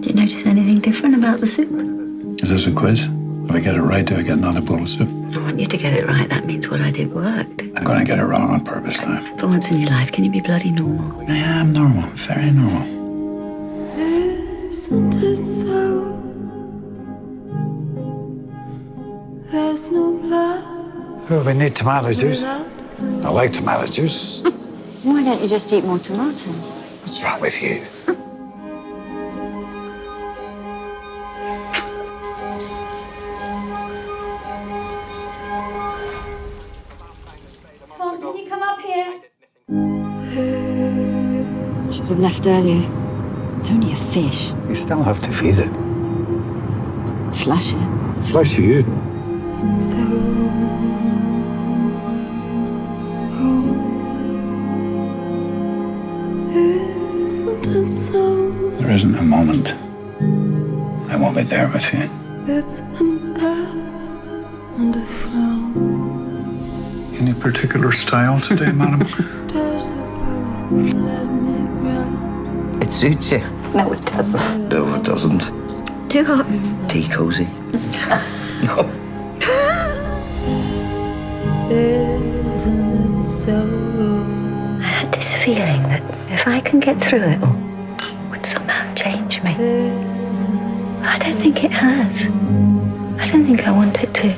you notice anything different about the soup? Is this a quiz? If I get it right, do I get another bowl of soup? I want you to get it right. That means what I did worked. I'm going to get it wrong on purpose now. For once in your life, can you be bloody normal? I am normal, very normal. Isn't it so? There's no blood. Oh, we need tomato juice. I like tomato juice. Why don't you just eat more tomatoes? What's wrong with you? Tom, can you come up here? Should have left earlier. It's only a fish. You still have to feed it. Flush it. Flush you. So, isn't it so? There isn't a moment I won't be there with you. It's an ebb and a flow. Any particular style today, madam? Does the boat let me rest? It suits you. No, it doesn't. No, it doesn't. Too hot. Tea cozy. No. Isn't it so? I had this feeling that if I can get through it all, it would somehow change me. I don't think it has. I don't think I want it to.